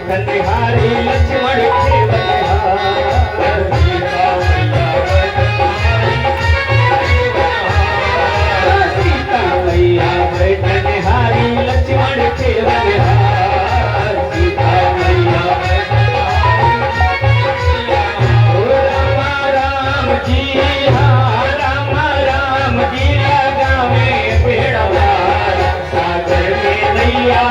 बैठन बिहारी लक्ष्मण के बलिहार सीता मैया बैठन बिहारी लक्ष्मण के बलिहार सीता मैया राम जी हाँ राम राम जी लगावे पेड़वार सागर में नैया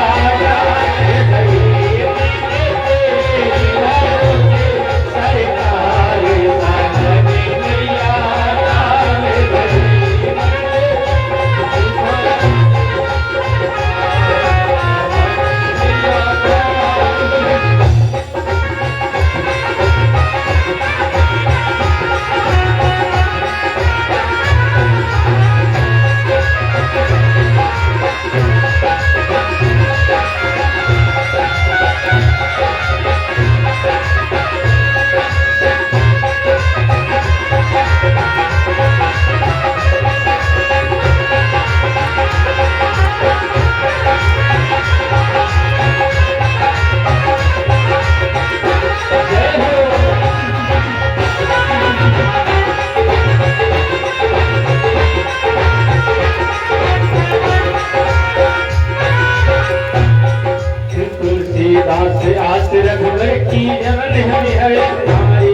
आस रघुवर की जवन हरि हरि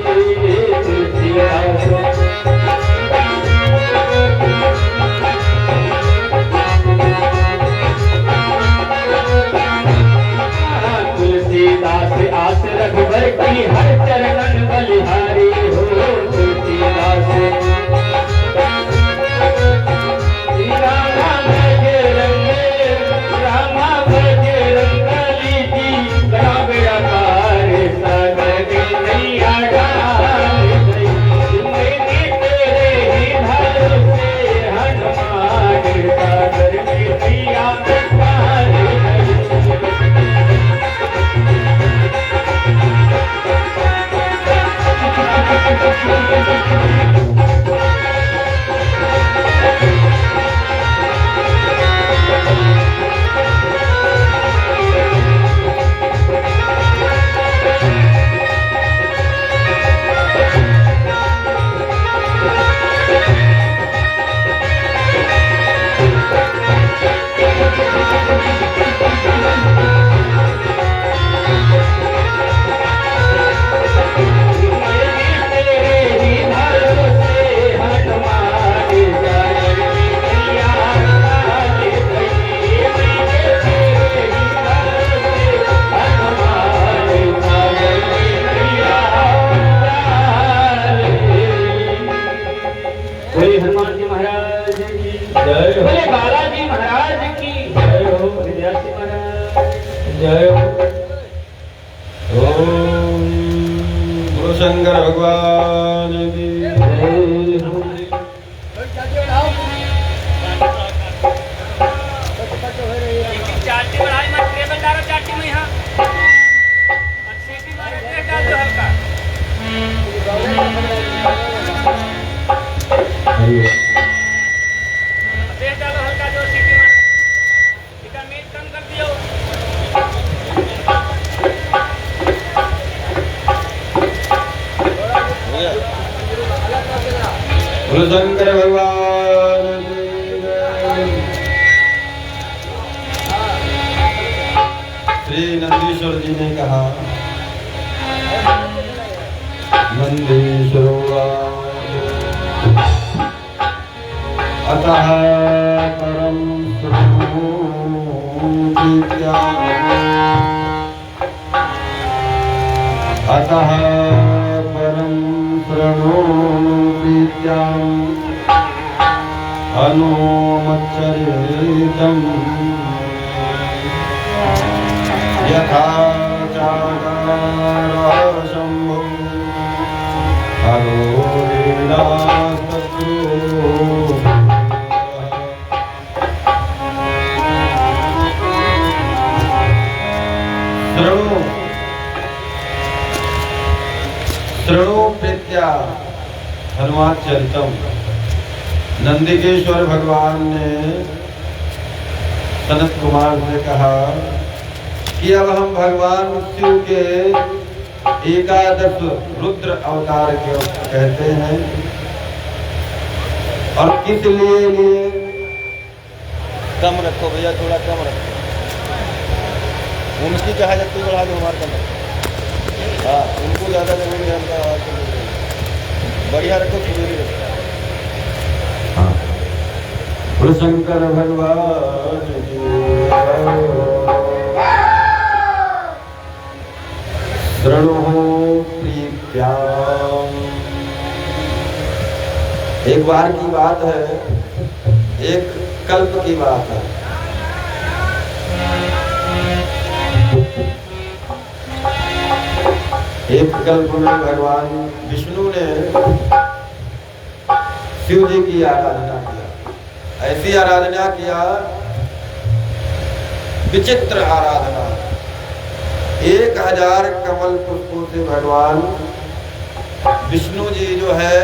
तुलसीदास तुलसीदास आस रघुवर की हर चरणन बलिहारी हो तुलसीदास हनुमान जी महाराज की जय हो, बोले बालाजी महाराज की जय हो, विद्यार्थी महाराज जय हो। ओम गुरु शंकर भगवान की जय हो। चाटी बढ़ाई मत, टेबल डालो चाटी में यहाँ सीटी मारो, प्लेट डाल दो हल्का तेल डालो हल्का, जो सीटी मारो इसका मीट कम कर दियो। बोलो शंकर भगवान श्री नंदीश्वर जी ने कहा नंदीश्वर अतः परम अतः परम प्रणोप्रीत्याम् अनुमच्चरितम् यथा चाकार शंभो हरो लीलास्तु श्रणोप्रीत्या हनुमान चरितम। नंदिकेश्वर भगवान ने सनत कुमार से कहा कि अब हम भगवान शिव के एकादश रुद्र अवतार के कहते हैं। और किस लिए कम रखो भैया, थोड़ा कम रखो। उनकी कहा जाती है बढ़ा दो, हमारे कम रखो। हाँ, उनको ज़्यादा जरूरी है, हमका आवाज़ कम रखो। बढ़िया रखो, सुधीरी रखो। हाँ, बोलो शंकर भगवान शरणो प्रीत्याम। एक बार की बात है, एक कल्प की बात है। एक कल्प में भगवान विष्णु ने शिव जी की आराधना किया। ऐसी आराधना किया, विचित्र आराधना। 1000 कमल पुष्पों से भगवान विष्णु जी जो है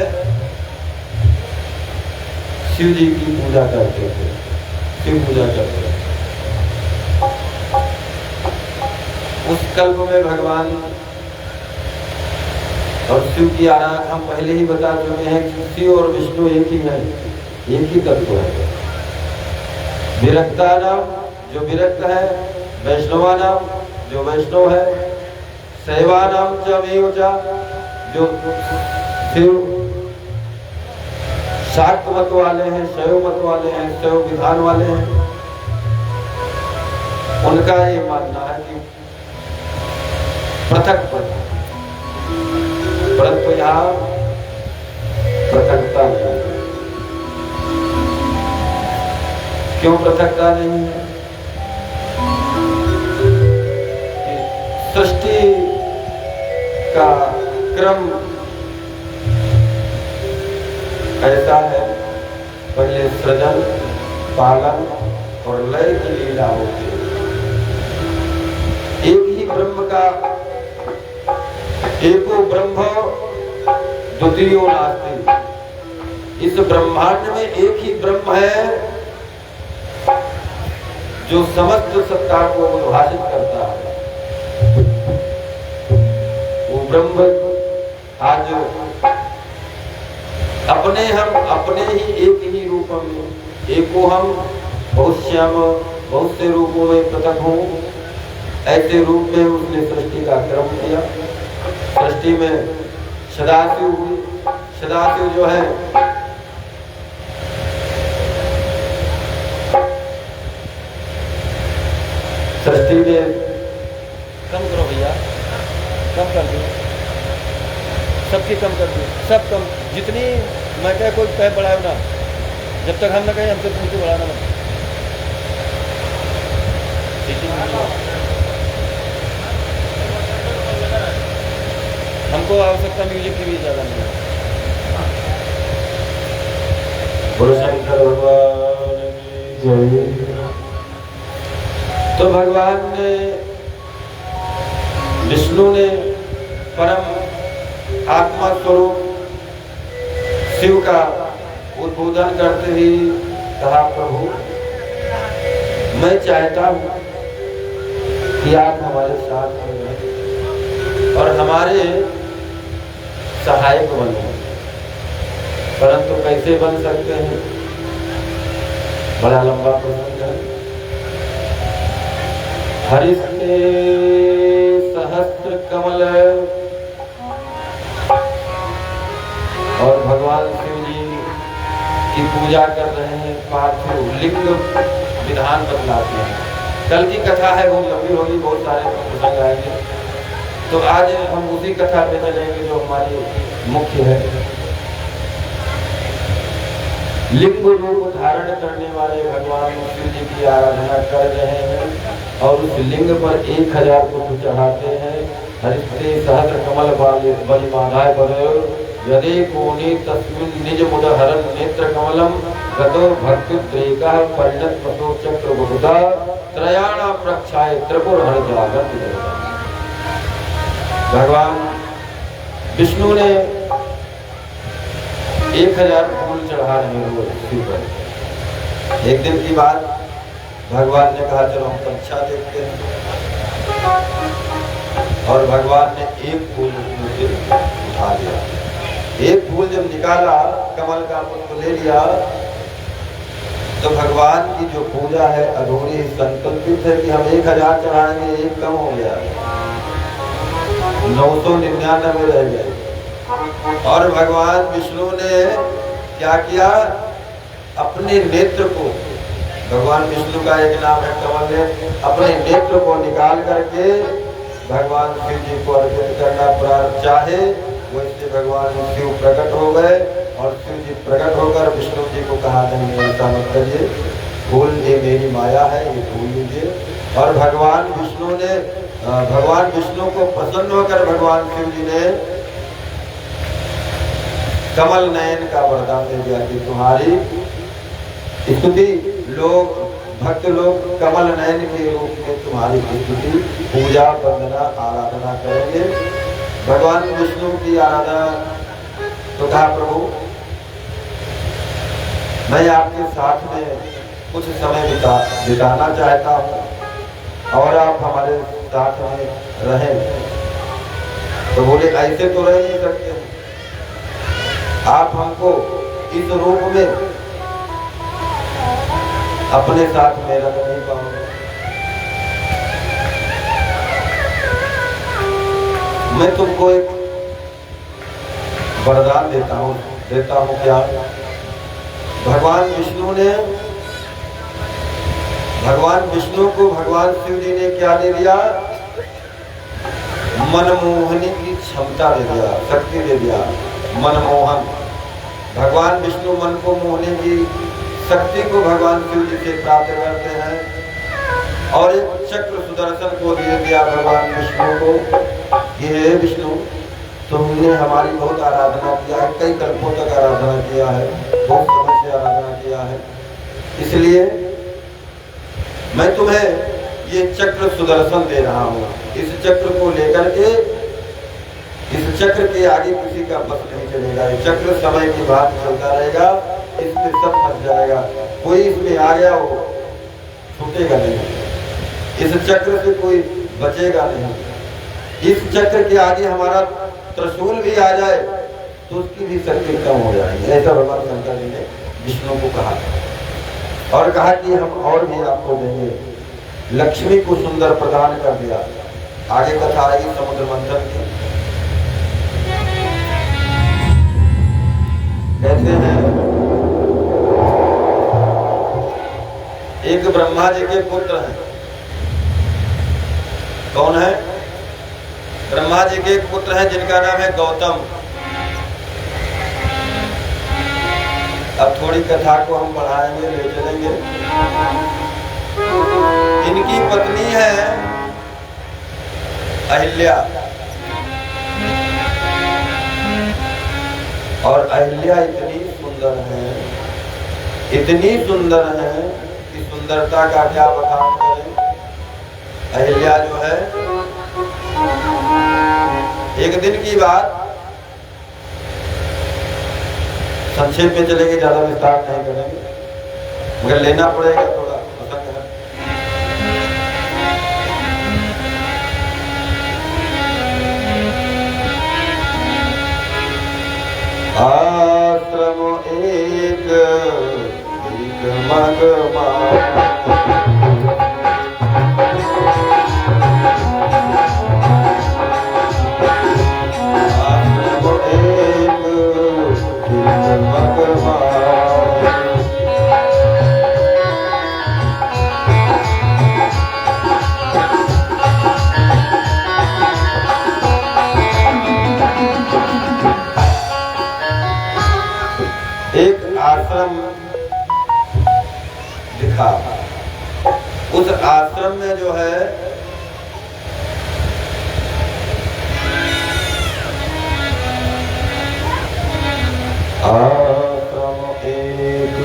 शिव जी की पूजा करते थे, शिव पूजा करते थे। उस कल्प में भगवान और शिव की आराधना हम पहले ही बता चुके हैं कि शिव और विष्णु एक ही है, एक ही तत्व है। विरक्ता नाम जो विरक्त है, वैष्णवा नाम जो वैष्णव है, शैवा नाम जो शिव शाक्त मत वाले हैं, शैव मत वाले हैं, शैव विधान वाले हैं। उनका ये मानना है कि पृथक पृथक, परंतु यहाँ पृथकता नहीं है। क्यों पृथकता नहीं है? सृष्टि का क्रम ऐसा है, पहले सृजन, पालन और लय की लीला होती है। एक ही ब्रह्म का, एको ब्रह्म द्वितीयो नास्ति। इस ब्रह्मांड में एक ही ब्रह्म है जो समस्त सत्ता को विभाजित करता है। वो ब्रह्म आज अपने ही एक ही रूप में, एको हम बहुत श्याम बहुत से रूपों में पृथक हूँ, ऐसे रूप में उसने सृष्टि का क्रम किया। सृष्टि में सदाशिव हुई। सदाशिव जो है सृष्टि में, कम करो भैया, कम कर दो, सबकी कम कर दो, सब कम। जितनी मैं कह कोई कह बढ़ाओ ना, जब तक हम ना कहें हमसे पूछे बढ़ाना मत। हमको आवश्यकता म्यूजिक की भी ज़्यादा नहीं है। बोलो शंकर भगवान की जय। तो भगवान ने, विष्णु ने परम आत्मा स्वरूप शिव का उद्बोधन करते ही कहा, प्रभु मैं चाहता हूँ कि आप हमारे साथ रहें और हमारे सहायक बनो। परंतु कैसे बन सकते हैं? बड़ा लंबा प्रसंग है। हरिस्ते सहस्त्र कमल, और भगवान शिव जी की पूजा कर रहे हैं, पार्थिव लिंग विधान बतलाते हैं। कल की कथा है, बहुत लंबी होगी, बहुत सारे प्रसंग आएंगे, तो आज हम उसी कथा पे चलेंगे जो हमारी मुख्य है। लिंग रूप धारण करने वाले भगवान शिव जी की आराधना कर रहे हैं और उस लिंग पर 1000 पुष्प चढ़ाते हैं। हरिस्ते सहस्र कमल बलिमाधाय बदयो यदि कोनि तस्मिन् निज मुदहरन् नेत्र कमलम गतो भक्त्युद्रेकः परिणत पतो चक्र बहुधा त्रयाणां रक्षाय त्रिपुर हर जागत। भगवान विष्णु ने 1000 फूल चढ़ा रहे हैं शिव पर। एक दिन की बात, भगवान ने कहा चलो हम परीक्षा देखते हैं। और भगवान ने एक फूल उसमें से उठा लिया। एक फूल जब निकाला, कमल का पुष्प ले लिया, तो भगवान की जो पूजा है अधूरी संकल्पित है कि हम 1000 चढ़ाएंगे, एक कम हो गया, 999 रह गए। और भगवान विष्णु ने क्या किया, अपने नेत्र को, भगवान विष्णु का एक नाम है कमल नेत्र, अपने नेत्र को निकाल करके भगवान शिव जी को अर्पित करना प्रारंभ चाहे, वैसे भगवान शिव प्रकट हो गए। और शिव जी प्रकट होकर विष्णु जी को कहा, नहीं ऐसा मत करिए, फूल ये मेरी माया है, ये फूल लीजिए। और भगवान विष्णु को प्रसन्न होकर भगवान शिव जी ने कमल नयन का वरदान दे दिया कि तुम्हारी स्तुति लोग, भक्त लोग कमल नयन के रूप में तुम्हारी स्तुति, पूजा, वंदना, आराधना करेंगे। भगवान विष्णु की आराधना, तो कहा प्रभु मैं आपके साथ में कुछ समय बिताना चाहता हूँ और आप हमारे साथ में रहें। तो बोले ऐसे तो रह नहीं सकते, आप हमको इस रूप में अपने साथ में रख नहीं पाओगे। मैं तुमको एक वरदान देता हूँ क्या? भगवान विष्णु को भगवान शिव जी ने क्या दे दिया? मनमोहनी की क्षमता दे दिया, शक्ति दे दिया, मनमोहन। भगवान विष्णु मन को मोहने की शक्ति को भगवान शिव जी से प्राप्त करते हैं। और एक चक्र सुदर्शन को दे दिया भगवान विष्णु को, ये विष्णु तुमने हमारी बहुत आराधना किया है, कई कल्पों तक आराधना किया है, बहुत समय से आराधना किया है, इसलिए मैं तुम्हें ये चक्र सुदर्शन दे रहा हूँ। इस चक्र को लेकर के, इस चक्र के आगे किसी का बस नहीं चलेगा। ये चक्र समय की बात चलता रहेगा, इसमें सब फंस जाएगा, कोई इसमें आ गया वो छूटेगा नहीं, इस चक्र से कोई बचेगा नहीं। इस चक्र के आगे हमारा त्रिशूल भी आ जाए तो उसकी भी शक्ति कम हो जाएगी। ऐसा भगवान शंकर जी ने विष्णु को कहा और कहा कि हम और भी आपको देंगे। लक्ष्मी को सुंदर प्रदान कर दिया। आगे कथा आएगी समुद्र मंथन की। कहते हैं एक ब्रह्मा जी के पुत्र हैं। कौन है? ब्रह्मा जी के एक पुत्र हैं जिनका नाम है गौतम। अब थोड़ी कथा को हम बढ़ाएंगे, ले चलेंगे। इनकी पत्नी है अहिल्या, और अहिल्या इतनी सुंदर है, इतनी सुंदर है कि सुंदरता का क्या बखान करें। अहिल्या जो है, एक दिन की बात, संक्षेप में चलेंगे, ज्यादा विस्तार नहीं करेंगे, मगर लेना पड़ेगा थोड़ा पसंद है। आश्रम एक मगमा आश्रम दिखा। उस आश्रम में जो है आश्रम एक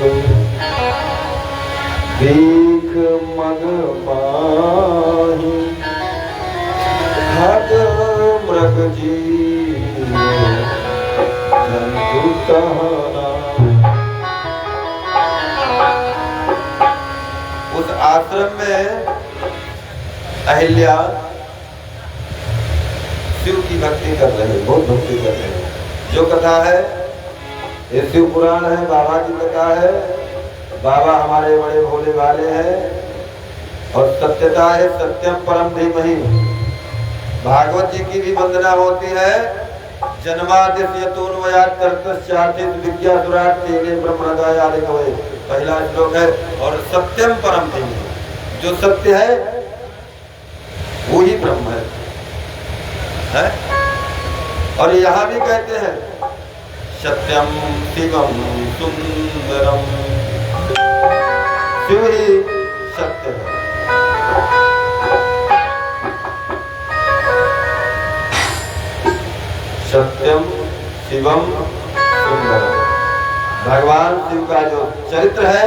दीख मग माही खग मृग जीव जंतु तहना। उस आश्रम में अहिल्या शिव की भक्ति कर रहे हैं, बहुत भक्ति कर रहे हैं। जो कथा है ये शिव पुराण है, बाबा की कथा है। बाबा हमारे बड़े भोले भाले हैं और सत्यता है, सत्यम परम धीमहि। भागवत जी की भी वंदना होती है। जन्माद्यतोन्मयात् तर्कश्चार्थित विद्या दुराट तेने ब्रह्महृदय आदि कवये, पहला श्लोक है। और सत्यम परम धीमहि, जो सत्य है वो ही ब्रह्म है? और यहाँ भी कहते हैं सत्यम शिवम सुंदरम, शिव ही सत्य है। सत्यम शिवम सुंदरम, भगवान शिव का जो चरित्र है,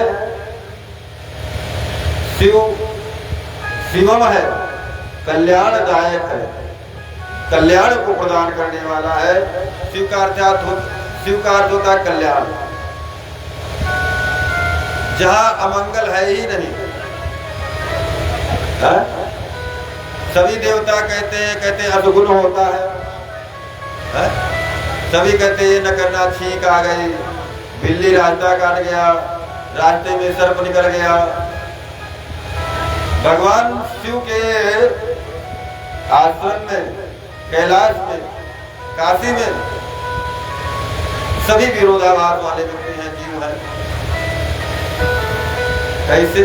शिव शिवम है, कल्याणदायक है, कल्याण को प्रदान करने वाला है। शिव का अर्थ होता है कल्याण। जहां अमंगल है ही नहीं, है? सभी देवता कहते हैं अशुगुण होता है? सभी कहते हैं न करना, छींक आ गई, बिल्ली रास्ता काट गया, रास्ते में सर्प निकल गया। भगवान शिव के आश्रम में, कैलाश में, काशी में सभी विरोधाभास वाले व्यक्ति हैं, जीव हैं। कैसे?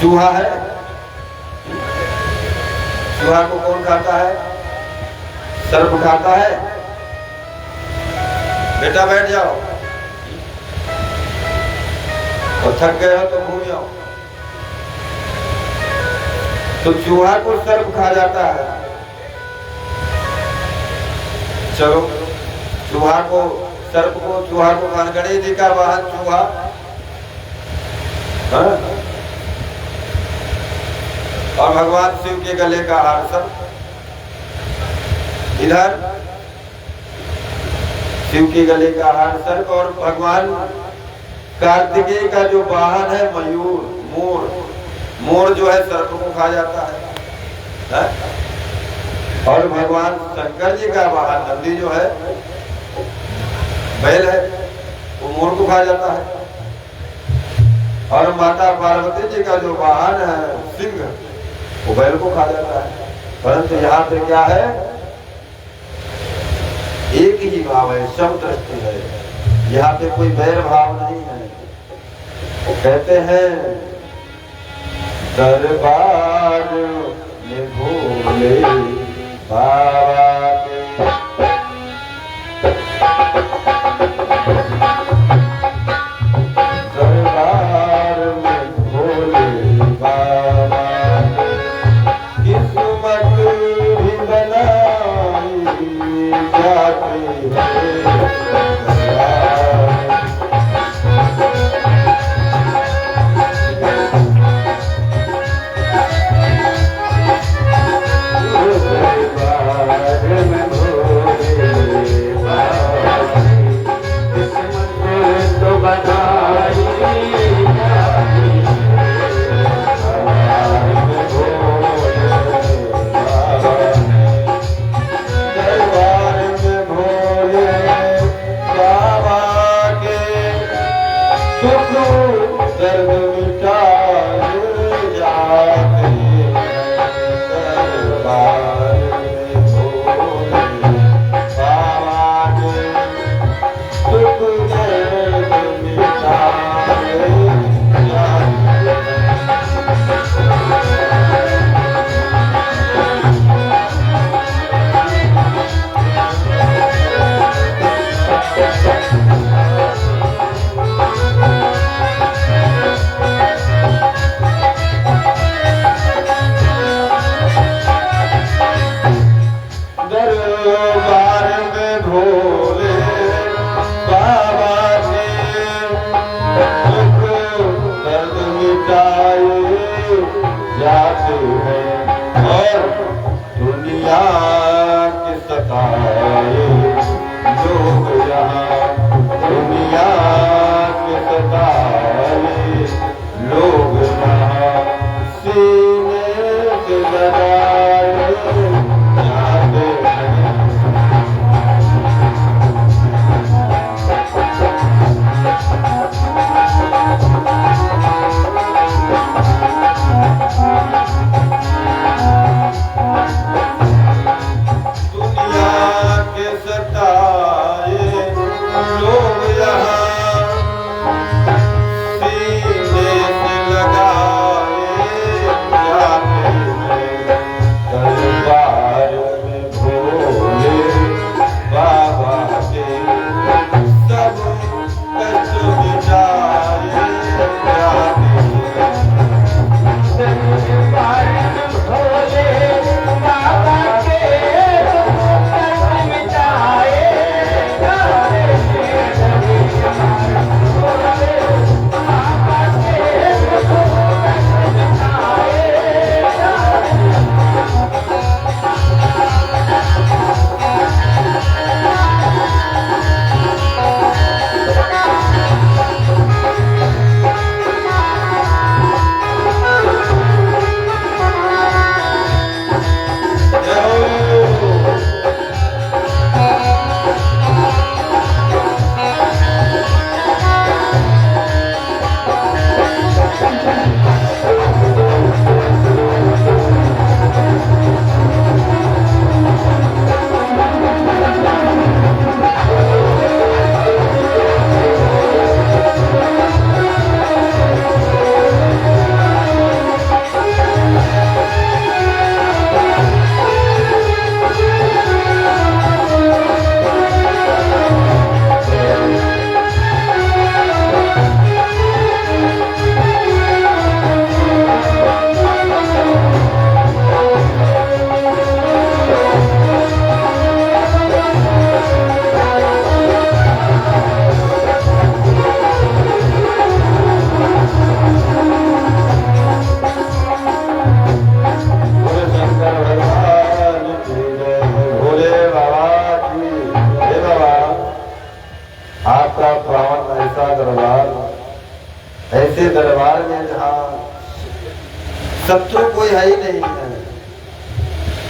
चूहा है, चूहा को कौन खाता है? सर्प खाता है। बेटा बैठ जाओ, और थक गए हो तो घूम जाओ। तो चूहा को सर्प खा जाता है। चलो, चूहा को सर्प को, चूहा को खाना, गणेश जी का वाहन चूहा, हाँ? और भगवान शिव के गले का हार सर्प। इधर शिव के गले का हार सर्प, और भगवान कार्तिकेय का जो वाहन है मयूर, मोर, मोर जो है सर्प को खा जाता है? और भगवान शंकर जी का वाहन नंदी जो है, बैल है, वो मोर को खा जाता है। और माता पार्वती जी का जो वाहन है सिंह, वो बैल को खा जाता है। परंतु यहाँ पे क्या है? एक ही भाव है, सम दृष्टि है। यहाँ पे कोई बैर भाव नहीं है। कहते हैं दरबार में भोले बाबा के, दरबार में भोले बाबा के, किस्मत भी बनाई जाती है। जाते हैं और दुनिया के सताए लोग यहाँ, दुनिया के सताए लोग यहाँ, सीने से लगाए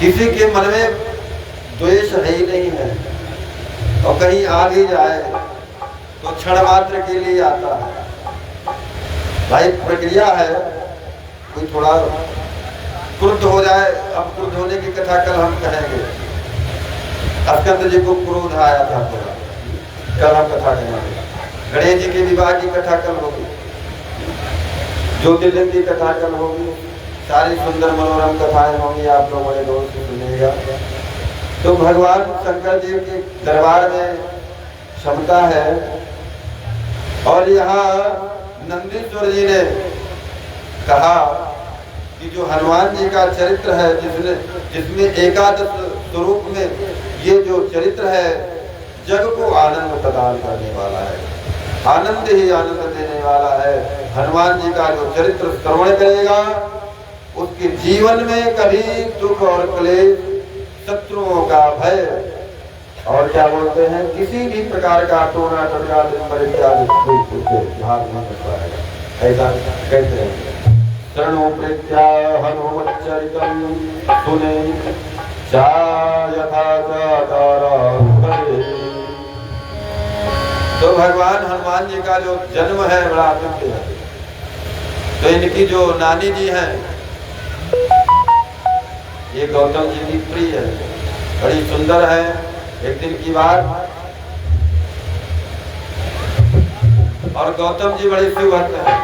किसी के मन में द्वेष है ही नहीं है, और कहीं आ भी जाए तो क्षण मात्र के लिए आता है। भाई प्रक्रिया है, कोई थोड़ा क्रुद्ध हो जाए, अब क्रुद्ध होने की कथा कल हम कहेंगे। स्कंद जी को क्रोध आया था थोड़ा, कल हम कथा करेंगे। गणेश जी के विवाह की कथा कल होगी, ज्योतिर्लिंग की कथा कल होगी, सारी सुंदर मनोरम कथाएं होंगी, आप लोग बड़े गौर से सुनिएगा। तो भगवान शंकर जी के दरबार में क्षमता है, और यहाँ नंदीश्वर जी ने कहा कि जो हनुमान जी का चरित्र है, जिसमें एकादश स्वरूप में ये जो चरित्र है, जग को आनंद प्रदान करने वाला है, आनंद ही आनंद देने वाला है। हनुमान जी का जो चरित्र श्रवण करेगा, उसके जीवन में कभी दुख और क्लेश, शत्रुओं का भय, और क्या बोलते हैं, किसी भी प्रकार का टोना टटका इत्यादि भाग नहीं कर पाएगा। ऐसा कहते हैं। शरणो प्रेत्या हनुमच्चरितम सुने यथा तो भगवान हनुमान जी का जो जन्म है बड़ा अद्भुत है। तो इनकी जो नानी जी हैं, ये गौतम जी की प्रिय है, बड़ी सुंदर है। एक दिन की बात, और गौतम जी बड़े शिव भक्त हैं,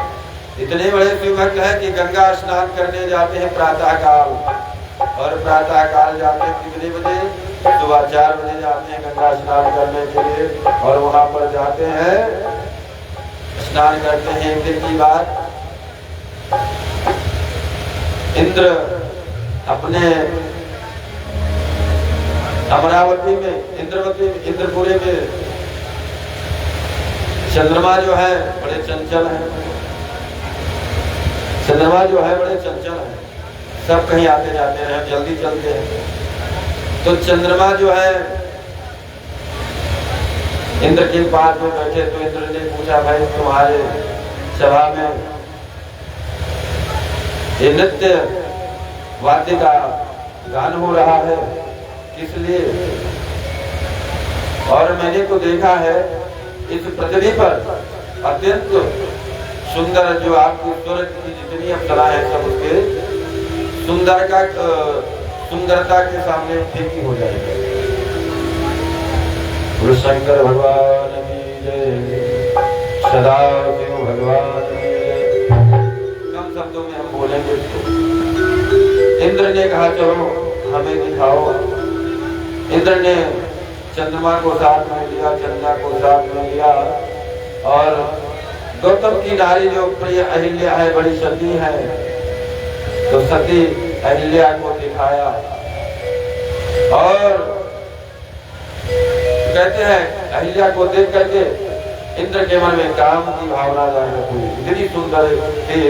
इतने बड़े शिव भक्त हैं कि गंगा स्नान करने जाते हैं प्रातः काल, और प्रातः काल जाते हैं कितने बजे, सुबह 4 बजे जाते हैं गंगा स्नान करने के लिए, और वहां पर जाते हैं, स्नान करते हैं। एक दिन की बात, इंद्र अपने अमरावती में, इंद्रपुरी में चंद्रमा जो है बड़े चंचल हैं, चंद्रमा जो है बड़े चंचल हैं, सब कहीं आते जाते हैं, जल्दी चलते हैं। तो चंद्रमा जो है इंद्र के पास में बैठे, तो इंद्र ने पूछा, भाई तुम्हारे सभा में ये नृत्य वाद्य का गान हो रहा है, किस लिए? और मैंने तो देखा है इस पृथ्वी पर अत्यंत सुंदर जो आपकी स्वर्ग की जितनी अप्सरा है, सब उसके सुंदरता के सामने फीकी हो जाएगी। शंकर भगवान की जय, सदा शिव भगवान की जय। कम शब्दों में हम बोलेंगे इसको। इंद्र ने कहा चलो हमें दिखाओ। इंद्र ने चंद्रमा को साथ में लिया, चंद्रमा को साथ में लिया, और गौतम की नारी जो प्रिय अहिल्या है, बड़ी सती है, तो सती अहिल्या को दिखाया, और कहते हैं अहिल्या को देख करके इंद्र के मन में काम की भावना जागृत हुई। इतनी सुंदर थी।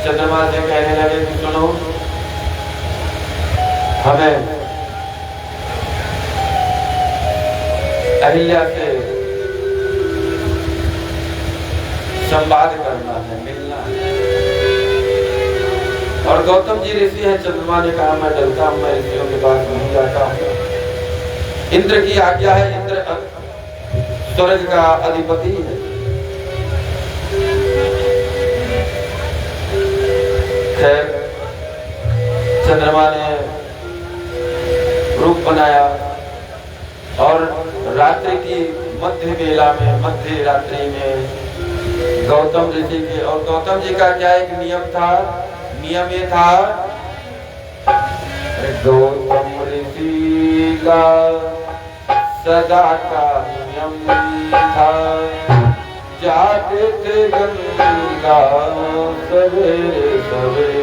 चंद्रमा से कहने लगे कि सुनो, हमें अहिल्या से संवाद करना है, मिलना है। और गौतम जी ऋषि हैं। चंद्रमा ने कहा मैं डरता हूं, मैं ऋषियों के पास नहीं जाता हूं। इंद्र की आज्ञा है, इंद्र स्वर्ग का अधिपति है। खैर चंद्रमा ने रूप बनाया, और रात्रि की मध्य बेला में, मध्य रात्रि में गौतम ऋषि के, और गौतम जी का क्या एक नियम था, नियम ये था, गौतम ऋषि का सदा का नियम था, जाते थे गंगा सवेरे सवेरे।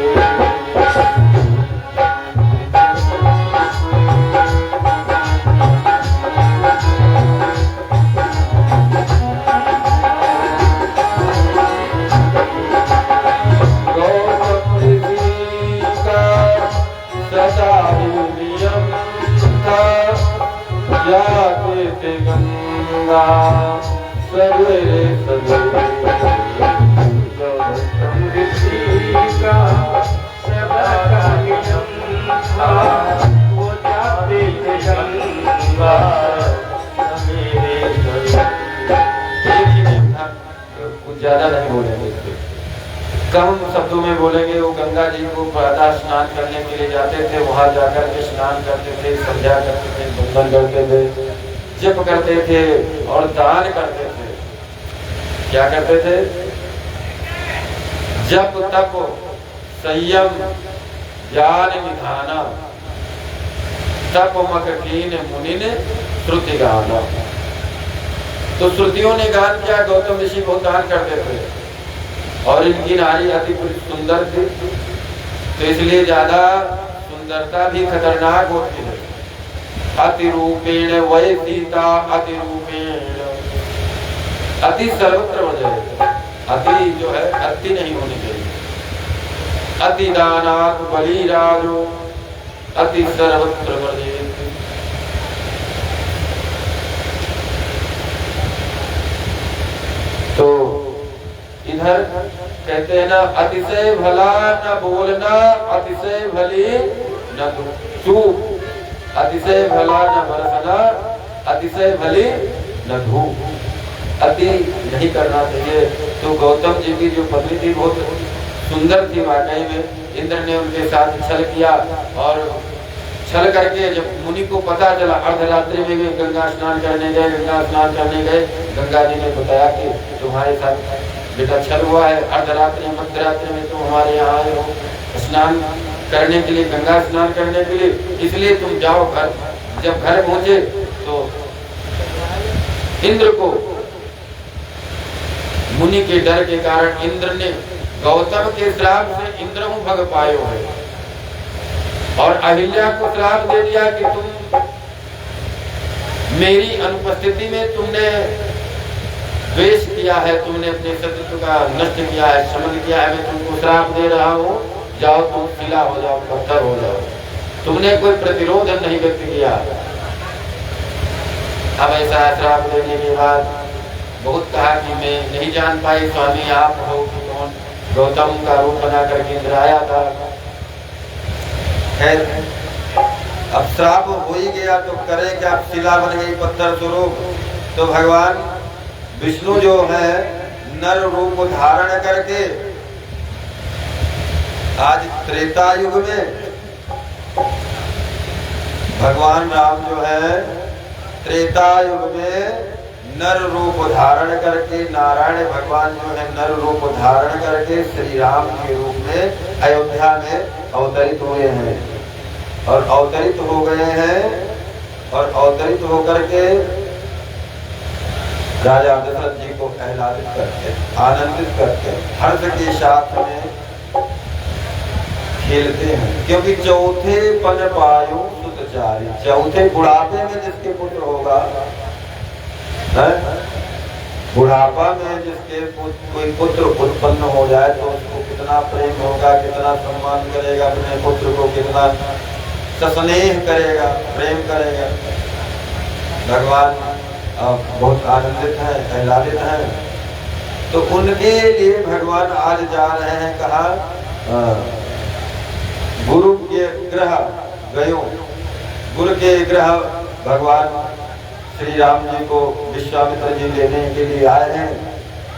जाते थे गंगा सवेरे सवेरे। गौतम ऋषि का सदा का नियम था, शब्दों में बोलेंगे, वो गंगा जी को प्रातः स्नान करने के लिए जाते थे, वहां जाकर के स्नान करते थे, संध्या करते थे, बंधन करते थे, जप करते थे और दान करते थे। क्या करते थे? जप तप संयम ज्ञान निधाना तप मक कीन मुनि ने श्रुति गाना। तो श्रुतियों ने गान किया, गौतम ऋषि बहुत दान करते थे और इनकी नारी अति सुंदर थी, तो इसलिए ज्यादा सुंदरता भी खतरनाक होती है। अति रूपेण वै सीता अति रूपेण, अति सर्वत्र वजह, अति जो है अति नहीं होनी चाहिए। अति दानात् बलिराजो अति सर्वत्र वर्जेत। तो इधर कहते हैं ना, अतिशय भला न बोलना, अतिशय भली न चूप, अतिशय भला न बरसना, अतिशय भली न धूप। अति नहीं करना चाहिए। तो गौतम जी की जो पत्नी थी बहुत सुंदर थी वाकई में। इंद्र ने उनके साथ छल किया और छल करके जब मुनि को पता चला, अर्धरात्रि में वे गंगा स्नान करने गए, गंगा स्नान करने गए, गंगा जी ने बताया कि तुम्हारे साथ बेटा छल हुआ है, अर्धरात्रि मध्यरात्रि में तुम हमारे यहाँ आए हो स्नान करने के लिए, गंगा स्नान करने के लिए, इसलिए तुम जाओ घर। जब घर पहुंचे तो इंद्र को, मुनि के डर के कारण इंद्र ने गौतम के श्राप से इंद्र भग पायो है और अहिल्या को श्राप दे दिया कि तुम मेरी अनुपस्थिति में तुमने द्वेष किया है, तुमने अपने शत्रुत्व का नष्ट किया है, शमन किया है, मैं तुमको श्राप दे रहा हूँ, जाओ तुम शिला हो जाओ, पत्थर हो जाओ। तुमने कोई प्रतिरोध नहीं व्यक्त किया। अब ऐसा श्राप देने के बाद बहुत कहा कि मैं नहीं जान पाई स्वामी आप हो कि कौन। गौतम का रूप बना करके इंद्र आया था। खैर अब श्राप हो ही गया तो करे क्या, शिला बन गई, पत्थर स्वरूप। तो भगवान विष्णु जो है नर रूप धारण करके आज त्रेता युग में भगवान राम जो है त्रेता युग में नर रूप धारण करके, नारायण भगवान जो है नर रूप धारण करके श्री राम के रूप में अयोध्या में अवतरित हुए हैं और अवतरित हो गए हैं और अवतरित होकर के राजा दशरथ जी को आह्लादित करते, आनंदित करते, हर्ष के साथ में खेलते हैं। क्योंकि चौथे पन पायो सुतचारी, चौथे बुढ़ापे में जिसके पुत्र होगा, बुढ़ापा में जिसके कोई पुत्र उत्पन्न हो जाए तो उसको कितना प्रेम होगा, कितना सम्मान करेगा, अपने पुत्र को कितना स्नेह करेगा, प्रेम करेगा। भगवान बहुत आनंदित हैं, आह्लादित हैं। तो उनके लिए भगवान आज जा रहे हैं, कहा गुरु के ग्रह गयो, गुरु के ग्रह भगवान श्री राम जी को विश्वामित्र जी लेने के लिए आए हैं।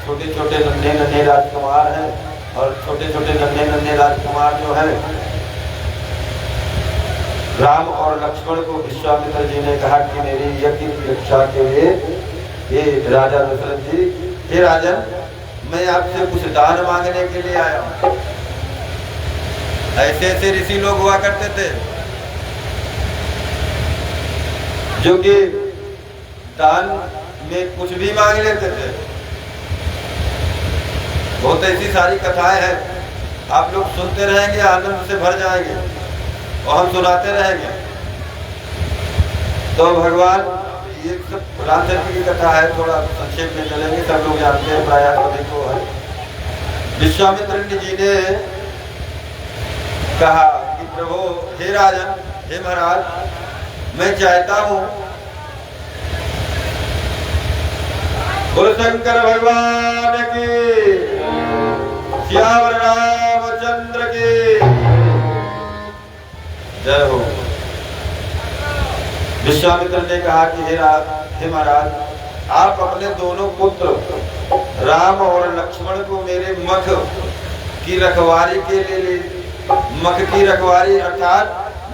छोटे छोटे नन्हे नन्हे राजकुमार हैं और छोटे छोटे नन्हे नन्हे राजकुमार जो हैं, राम और लक्ष्मण को विश्वामित्र जी ने कहा कि मेरी यज्ञ की रक्षा के लिए ये राजा दशरथ जी, हे राजन मैं आपसे कुछ दान मांगने के लिए आया हूँ। ऐसे ऐसे ऋषि लोग हुआ करते थे जो कि दान में कुछ भी मांग लेते थे। बहुत ऐसी सारी कथाएं हैं, आप लोग सुनते रहेंगे, आनंद से भर जाएंगे और हम सुनाते रहेंगे। तो भगवान, ये सब रामचंद्र की कथा है, थोड़ा संक्षेप में चलेंगे, सब लोग जानते हैं प्राय सभी को है। विश्वामित्र जी ने कहा कि प्रभु, हे राजन, हे महाराज, मैं चाहता हूँ बोल शंकर भगवान की, श्यावर रामचंद्र की जय हो। विश्वामित्र ने कहा कि हे महाराज, आप अपने दोनों पुत्र राम और लक्ष्मण को मेरे मठ की रखवारी के लिए, मख की रखवारी अर्थात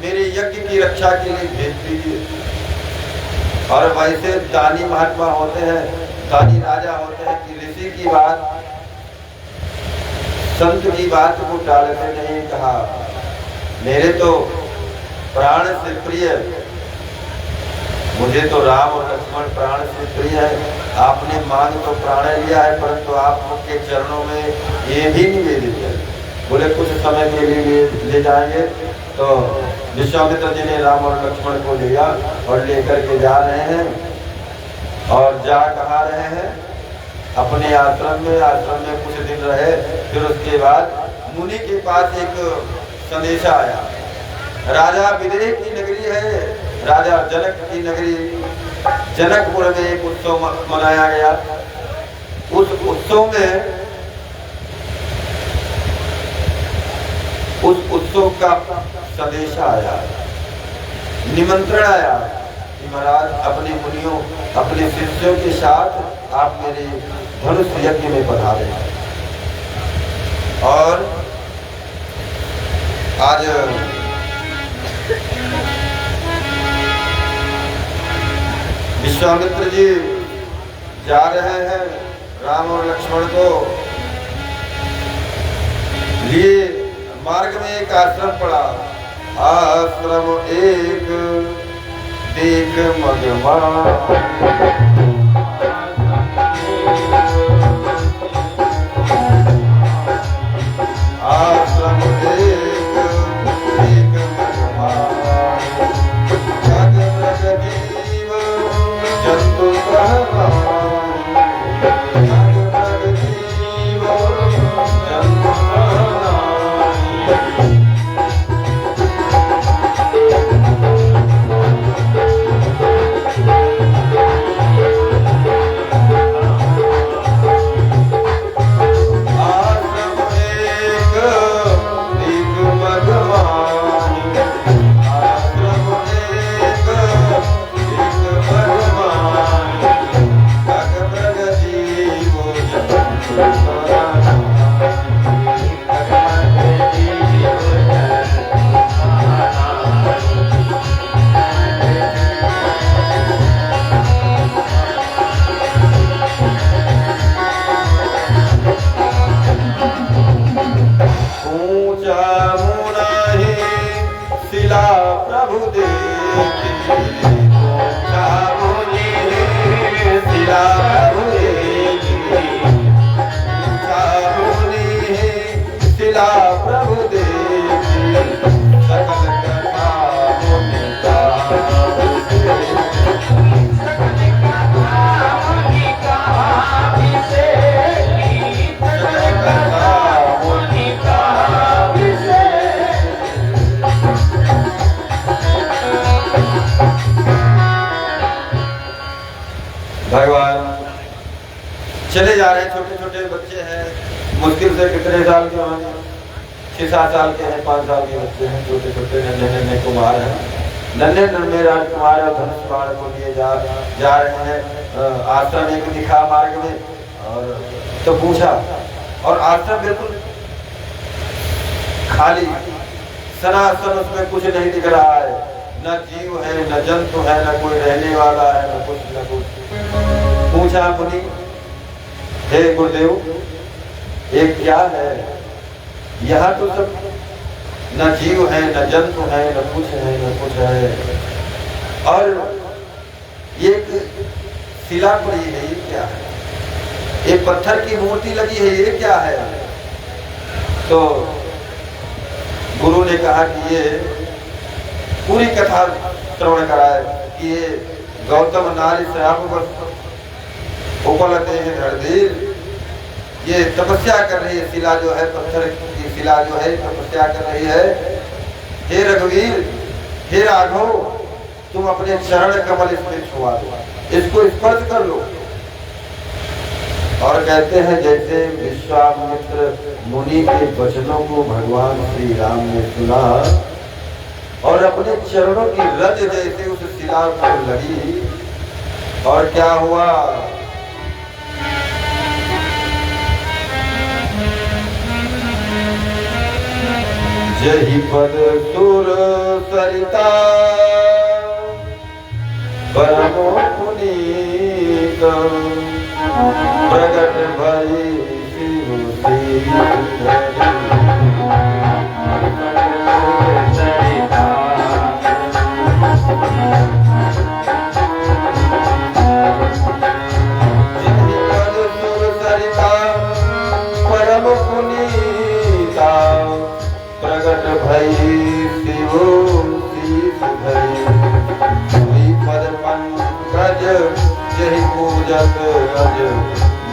मेरे यज्ञ की रक्षा के लिए भेज दीजिए। और वैसे दानी महात्मा होते हैं, दानी राजा होते हैं कि ऋषि की बात, संत की बात को टालते नहीं। कहा मेरे तो प्राण से प्रिय, मुझे तो राम और लक्ष्मण प्राण से प्रिय है। आपने मांग तो प्राण लिया है, परंतु आपके चरणों में ये भी निवेदित है। बोले कुछ समय के लिए ले जाएंगे। तो विश्वामित्र जी ने राम और लक्ष्मण को लिया और लेकर के जा रहे हैं। और जा कहाँ रहे हैं? अपने आश्रम में। आश्रम में कुछ दिन रहे, फिर उसके बाद मुनि के पास एक संदेशा आया। राजा विदेह की नगरी है, राजा जनक की नगरी जनकपुर में एक उत्सव मनाया गया। उस उत्सव का संदेशा आया, निमंत्रण आया कि महाराज अपने मुनियों, अपने शिष्यों के साथ आप मेरे धनुष यज्ञ में पधारे। और आज विश्वामित्र जी जा रहे हैं राम और लक्ष्मण को लिए। मार्ग में एक आश्रम पड़ा, आश्रम एक देख मगमा, आश्रम एक देख मगमा, जग मृग जीव जंतु प्रहलाद, जग मृग जीव जंतु प्रहलाद। भगवान चले जा रहे हैं। छोटे छोटे बच्चे हैं, मुश्किल से कितने साल के होंगे, 6-7 साल के हैं, 5 साल के बच्चे हैं, छोटे छोटे नन्हे कुमार हैं। नन्हे नन्हे राजकुमार और धनुष बाण को लिए जा रहे हैं। आश्रम एक दिखा मार्ग में, और तो पूछा, और आश्रम बिल्कुल खाली सनातन, उसमें कुछ नहीं दिख रहा है, न जीव है, न जंतु है, न कोई रहने वाला है, न कुछ न कुछ। पूछा मुनि, हे गुरुदेव, ये क्या है? यहाँ तो सब न जीव है, न जंतु है, न कुछ है, न कुछ है, और ये शिला पड़ी है, ये क्या है? एक पत्थर की मूर्ति लगी है, ये क्या है? तो गुरु ने कहा कि ये पूरी कथा श्रवण कराए कि ये गौतम नारी श्राप उपलते हैं धरधीर, ये तपस्या कर रही है। शिला जो है, पत्थर की शिला जो है, तपस्या कर रही है। हे रघुवीर, हे राघव, तुम अपने चरण कमल इसमें छुआ दो, इसको स्पर्श कर लो। और कहते हैं जैसे विश्वामित्र मुनि के वचनों को भगवान श्री राम ने सुना और अपने चरणों की रज जैसे उस शिला पर लगी, और क्या हुआ? यही पद सुर सरिता परमो पुनीत प्रगट भई परम पुनीता प्रगट भई शिव पद पंकज यही पूजक अज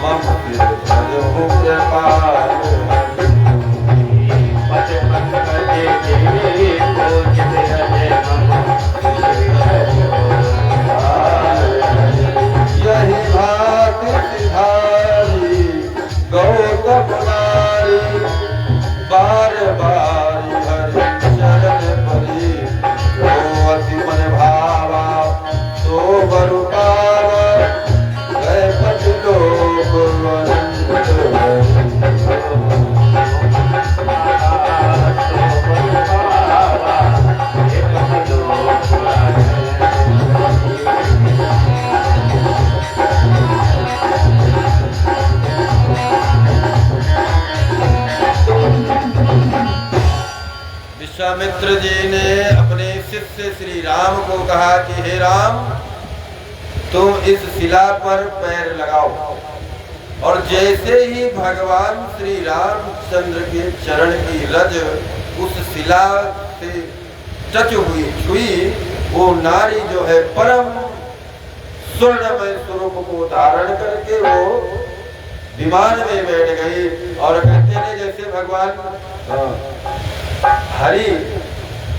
मम सिर भजहु कृपाल पद पंकज यही पूजक अज मम यही भाति सिधारी गौतम नारी बार बार हरि चरण परी अति मन भावा तो बरु पावा गए पति लोक विश्वामित्र जी ने अपने शिष्य श्री राम को कहा कि हे राम, तुम इस शिला पर पैर लगाओ। और जैसे ही भगवान श्री रामचंद्र के चरण की रज उस शिला से टच हुई छुई, वो नारी जो है परम स्वर्णमय स्वरूप को धारण करके वो विमान में बैठ गई। और कहते हैं जैसे भगवान हरि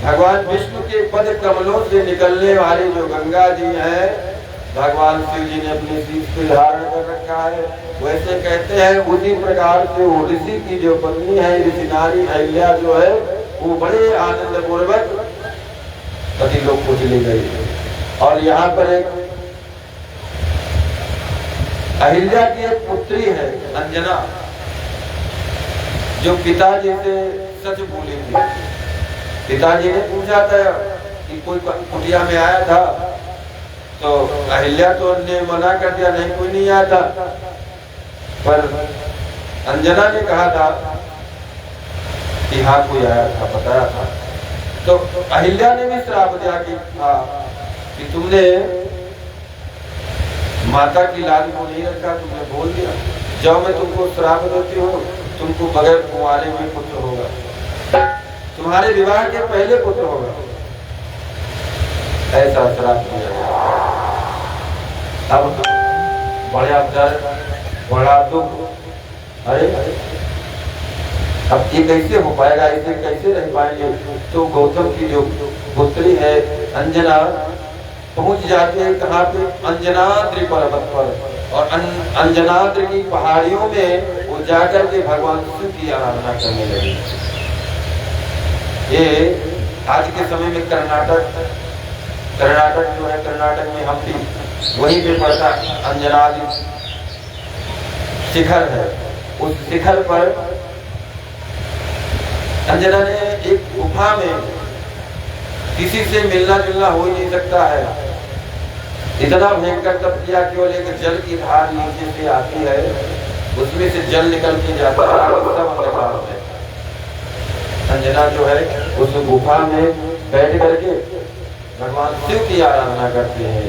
भगवान विष्णु के पद कमलों से निकलने वाली जो गंगा जी है, भगवान शिव जी ने अपनी शीश पे धारण कर रखा है, वैसे कहते हैं उसी प्रकार से वो ऋषि की जो पत्नी है, ऋषि नारी अहिल्या जो है, वो बड़े आनंद पूर्वक पति लोग को चली गई। और यहाँ पर एक अहिल्या की एक पुत्री है अंजना, जो पिताजी से सच बोली थी। पिताजी ने पूछा था कि कोई कुटिया में आया था, तो अहिल्या तो ने मना कर दिया, नहीं कोई नहीं आया था। पर अंजना ने कहा था कि हाँ कोई आया था, बताया था। तो अहिल्या ने भी श्राप दिया कि तुमने माता की लाज को नहीं रखा, तुमने बोल दिया, जब मैं तुमको श्राप देती हूँ, तुमको बगैर कुंवारे में पुत्र होगा, तुम्हारे विवाह के पहले पुत्र होगा, ऐसा श्राप दिया। अब बड़ा दर्द, बड़ा दुख, अरे अब ये कैसे हो पाएगा, इसे कैसे रह पाएंगे। तो गौतम की जो पुत्री है अंजना पहुंच जाते हैं कहाँ पे, अंजनाद्रि पर्वत पर। और अंजनाद्रि की पहाड़ियों में वो जाकर के भगवान शिव की आराधना करने लगी। ये आज के समय में कर्नाटक जो है, कर्नाटक में हम्पी, वहीं पे पड़ता अंजनाद्रि शिखर है। उस शिखर पर अंजना ने एक गुफा में, किसी से मिलना जुलना हो ही नहीं सकता है, इतना भयंकर तप किया, केवल एक जल की धार नीचे से आती है, उसमें से जल निकल के जाता है। अंजना जो है उस गुफा में बैठ करके भगवान शिव की आराधना करते हैं।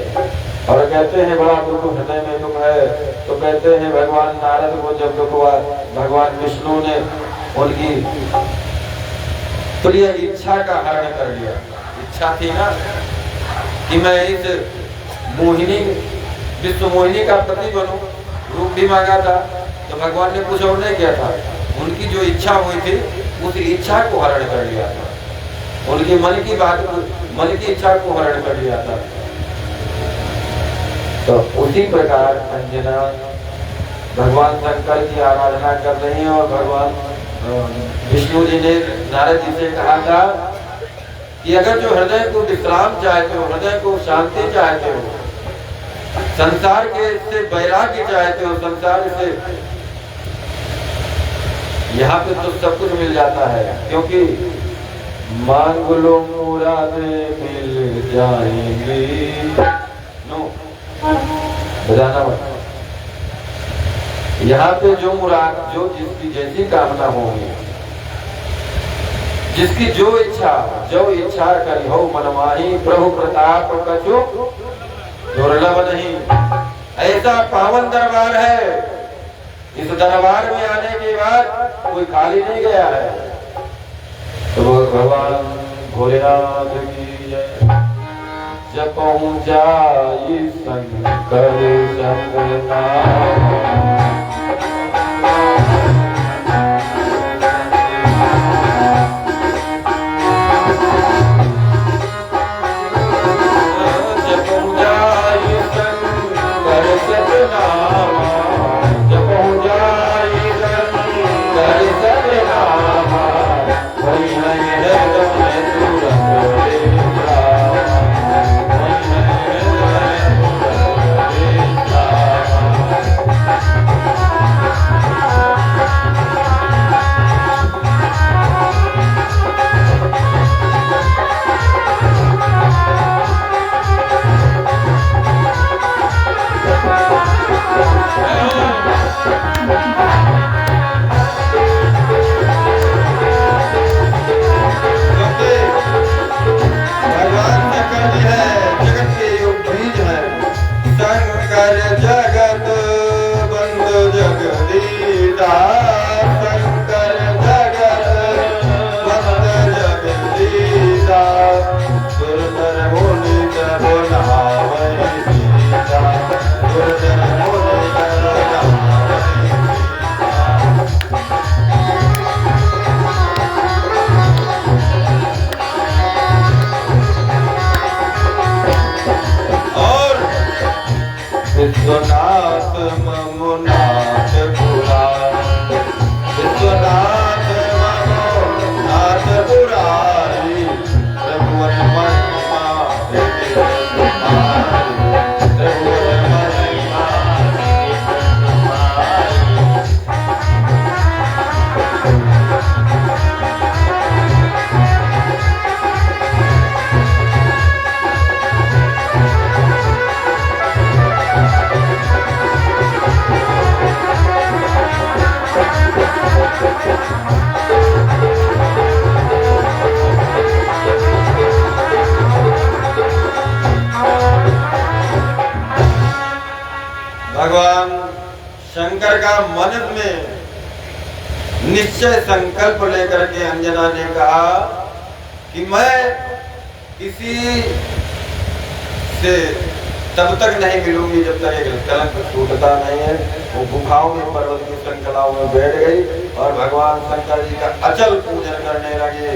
और कहते हैं बड़ा दुख हृदय में दुख है, तो कहते हैं भगवान नारद को जब दुख हुआ, भगवान विष्णु ने उनकी प्रिय इच्छा का हरण कर लिया। इच्छा थी ना कि मैं इस मोहिनी, विश्व मोहिनी का पति बनूं, रूप भी मांगा था, तो भगवान ने कुछ और नहीं किया था, उनकी जो इच्छा हुई थी उस इच्छा को हरण कर लिया था, उनकी मन की बात, मन की इच्छा को हरण कर लिया था। तो उसी प्रकार अंजना भगवान शंकर की आराधना कर रही है। और भगवान विष्णु जी ने नारद जी से कहा था कि अगर जो हृदय को विश्राम चाहते हो, हृदय को शांति चाहते हो, संसार के से वैराग्य चाहते हो, संसार से, यहाँ पे तो सब कुछ मिल जाता है, क्योंकि मांग लो मुरादें मिल जाएंगी। नो बजाना मत। यहाँ पे जो मुराद, जो जिसकी जैसी कामना होगी, जिसकी जो इच्छा करी हो मनमाही, प्रभु प्रताप कछु दुर्लभ नहीं। ऐसा पावन दरबार है, इस दरबार में आने के बाद कोई खाली नहीं गया है। तो भगवान भोलेनाथ की जय। जब पहुंचाई शंकर संग नाम, विश्वनाथ ममुनाथ पुरारी, विश्वनाथ ममुनाथ पुरारी, रघुवर महिमा रघुवर महिमा। भगवान शंकर का मन में निश्चय संकल्प लेकर के अंजना ने कहा कि मैं किसी से तब तक नहीं मिलूंगी जब तक एक कलंक छूटता नहीं है। वो गुफाओं में, पर्वत की श्रृंखलाओं में बैठ गई और भगवान शंकर जी का अचल पूजन करने लगे।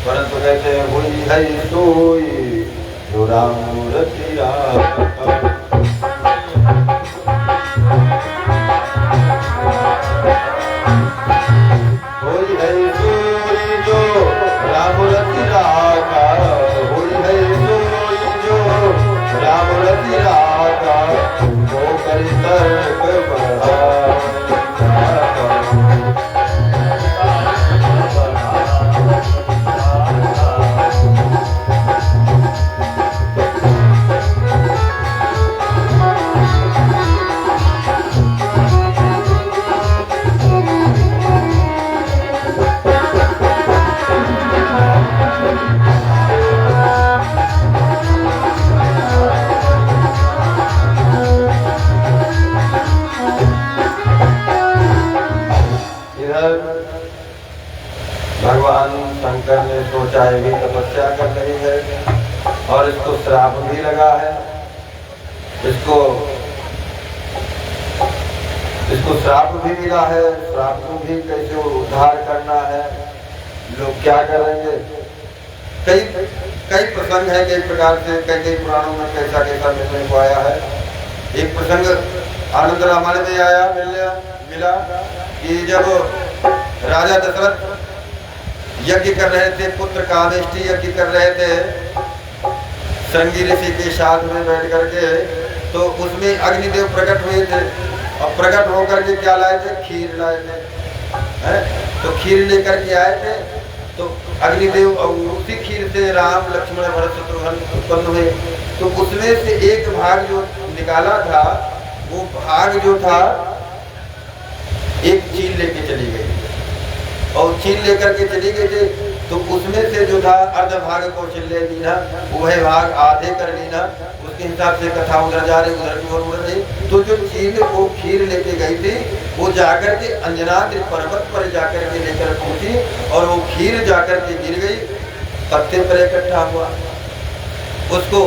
परंतु कहते हैं हुई है सोई जो राम मूर्ति राम। भगवान शंकर ने सोचा ये भी तपस्या कर रही है और इसको श्राप भी लगा है। इसको श्राप भी मिला है। श्राप को भी कैसे उद्धार करना है, लोग क्या करेंगे। कई प्रसंग है, कई प्रकार से कई पुराणों में कैसा कैसा मिलने को आया है। एक प्रसंग आनंद रामायण में आया मिला कि जब राजा दशरथ यज्ञ कर रहे थे, पुत्र कामेष्टि यज्ञ कर रहे थे श्रृंगी ऋषि के साथ में बैठ करके, तो उसमें अग्निदेव प्रकट हुए थे और प्रकट होकर के क्या लाए थे, खीर लाए थे। तो खीर लेकर के आए थे, तो अग्निदेव और उसी खीर से राम लक्ष्मण भरत शत्रुघ्न उत्पन्न हुए। तो उसमें से एक भाग जो निकाला था, वो भाग जो था एक चील लेके चली गई, और चील लेकर के चली गई थी। तो उसमें से जो था अर्ध भाग कौशल्य लीना, वह भाग आधे कर लीना, उसके हिसाब से कथा उधर जा रही, उधर की ओर उड़ रही। तो जो चील वो खीर लेके गई थी, वो जाकर के अंजनाद्रि पर्वत पर जाकर के लेकर पहुंची, और वो खीर जाकर के गिर गई, पत्ते पर इकट्ठा हुआ। उसको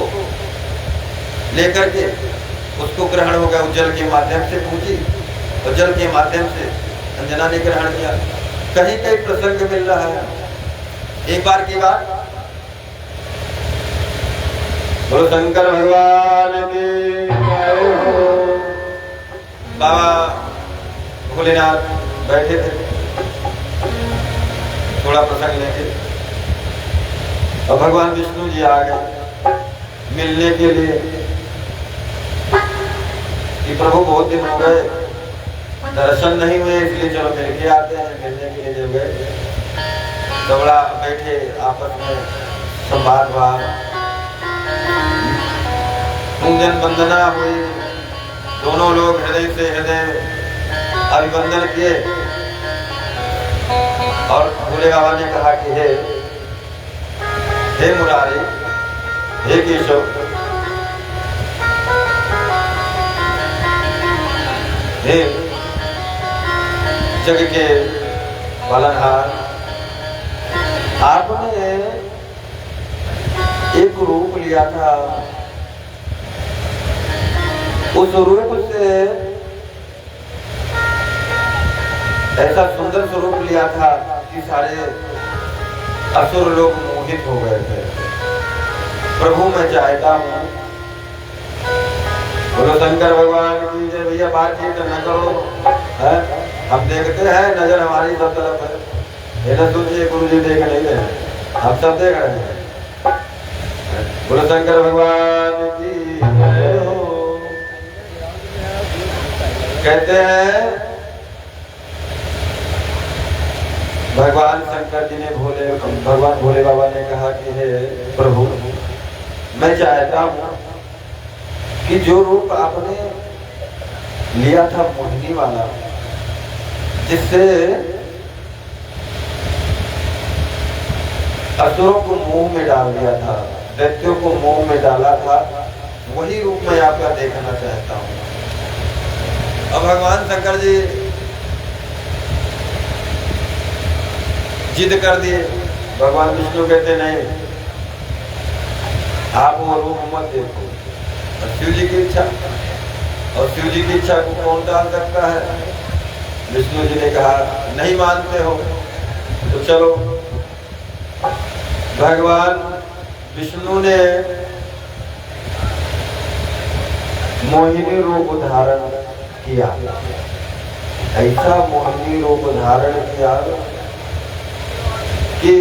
लेकर के उसको ग्रहण हो गया, जल के माध्यम से पहुंची, और जल के माध्यम से अंजना ने ग्रहण किया। कहीं कहीं प्रसंग मिल रहा है। एक बार की बात, बोलो शंकर भगवान की जय हो। बाबा भोलेनाथ बैठे थे थोड़ा प्रसंग लेके, और भगवान विष्णु जी आ गए मिलने के लिए कि प्रभु बहुत दिन हो गए, दर्शन नहीं हुए, इसलिए चलो मिल के आते हैं। मिलने के लिए जब गए तो बड़ा बैठे, आपस में संवाद हुआ, पूजन वंदना हुई, दोनों लोग हृदय से हृदय अभिवंदन किए। और भोले बाबा ने कहा कि हे मुरारी, हे केशव, हे जग के पालनहार, आपने एक रूप लिया था, उस रूप से ऐसा सुंदर स्वरूप लिया था कि सारे असुर लोग मोहित हो गए थे। प्रभु मैं चाहता हूँ, बोलो शंकर भगवान की जय। भैया बातचीत न करो, है? हम देखते हैं, नजर हमारी सब तरफ है, न सोचिए गुरु जी देख नहीं रहे, हम सब देख रहे हैं। बोलो शंकर भगवान की जय हो। कहते हैं भगवान शंकर जी ने भगवान भोले बाबा ने कहा कि हे प्रभु, मैं चाहता हूँ कि जो रूप आपने लिया था मोहिनी वाला, जिससे असुरों को मुंह में डाल दिया था, दैत्यों को मुंह में डाला था, वही रूप मैं आपका देखना चाहता हूँ। अब भगवान शंकर जी जिद कर दिए। भगवान विष्णु कहते नहीं, आप वो रूप मत देखो। और शिव जी की इच्छा, और शिव जी की इच्छा को कौन टाल सकता है? विष्णु जी ने कहा नहीं मानते हो तो चलो। भगवान विष्णु ने मोहिनी रूप धारण किया, ऐसा मोहिनी रूप धारण किया कि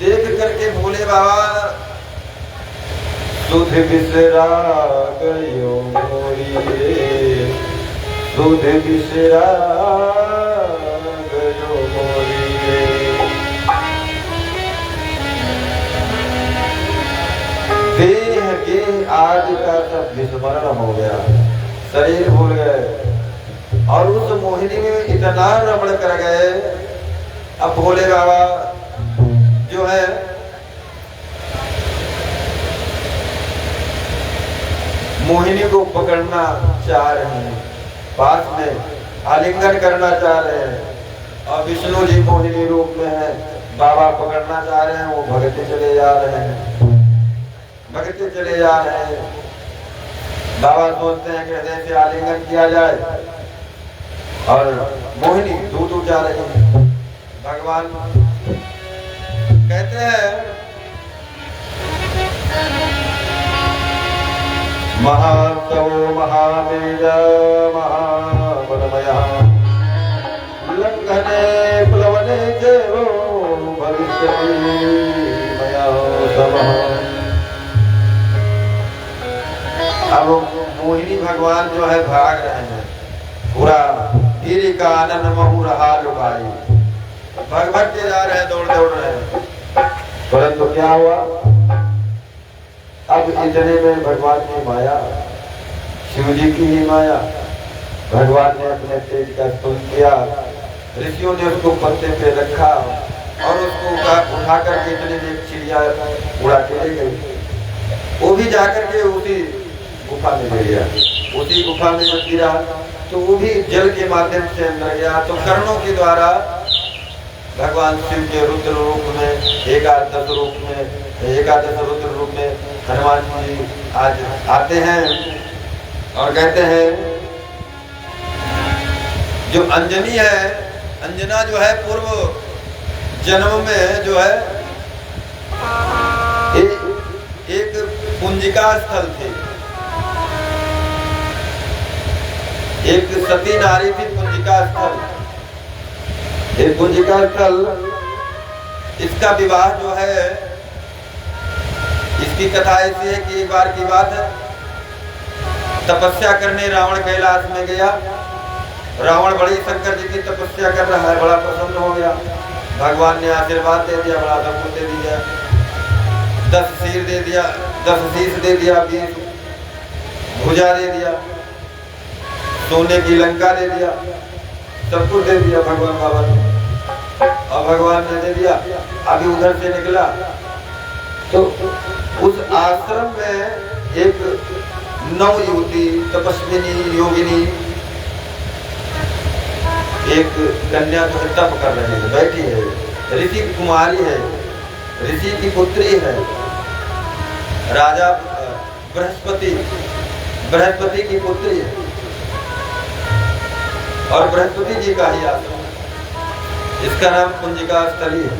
देख करके भोले बाबा सुध बिसरा गयो मोरी रे, सुध बिसरा गयो मोरी रे। देह के आज का सब विस्मरण हो गया, शरीर भूल गए और उस मोहिनी में इतना रमण कर गए। अब भोले बाबा जो है मोहिनी को पकड़ना चाह रहे हैं, पास में आलिंगन करना चाह रहे हैं, और विष्णु जी मोहिनी रूप में है, बाबा पकड़ना चाह रहे हैं, वो भगते चले जा रहे हैं, भगते चले जा रहे हैं। बाबा सोचते हैं कि हृदय से आलिंगन किया जाए, और मोहिनी दूर जा रही है। भगवान कहते हैं महासव महावीर महाबलमय लंघने प्लवने देवो भविष्यति मया समः। अब मोहिनी भगवान जो है भाग रहे हैं, पूरा गिरी का आनंद महू रहा लुकाई, भाग भाग के जा रहे हैं, दौड़ दौड़ रहे हैं, परंतु क्या हुआ? अब इतने में भगवान की माया, शिव जी की ही माया, भगवान ने अपने तेज का स्तुति किया, ऋषियों ने उसको पत्ते पे रखा और उसको उठा करके इतने में एक चिड़िया उड़ा के ले गई। वो भी जाकर के उसी गुफा में गिर गया, उसी गुफा में जब गिरा तो वो भी जल के माध्यम से अंदर गया। तो कर्णों के द्वारा भगवान शिव के रुद्र रूप में, एकादश रुद्र रूप में हनुमान जी आज आते हैं और कहते हैं जो अंजनी है, अंजना जो है पूर्व जन्म में जो है एक पुंजिका स्थल थे, एक सती नारी थी पुंजिका स्थल। एक पुंजिका स्थल, इसका विवाह जो है, इसकी कथा ऐसी है कि एक बार की बात है, तपस्या करने रावण कैलाश में गया। रावण बड़ी शंकर जी की तपस्या कर रहा है, बड़ा प्रसन्न हो गया। भगवान ने आशीर्वाद दे दिया, बड़ा सब कुछ दे दिया, 10 शीर दे दिया, 10 शीश दे दिया, 20 भुजा दे दिया, सोने की लंका दे दिया, सब कुछ दे दिया भगवान बाबा ने। और भगवान ने दे दिया, अभी उधर से निकला तो उस आश्रम में एक नव युवती, तपस्विनी, योगिनी, एक कन्या जो तप कर रही है, बैठी है, ऋषि कुमारी है, ऋषि की पुत्री है, राजा बृहस्पति की पुत्री है और बृहस्पति जी का ही आश्रम, इसका नाम पुंजिका स्थली है।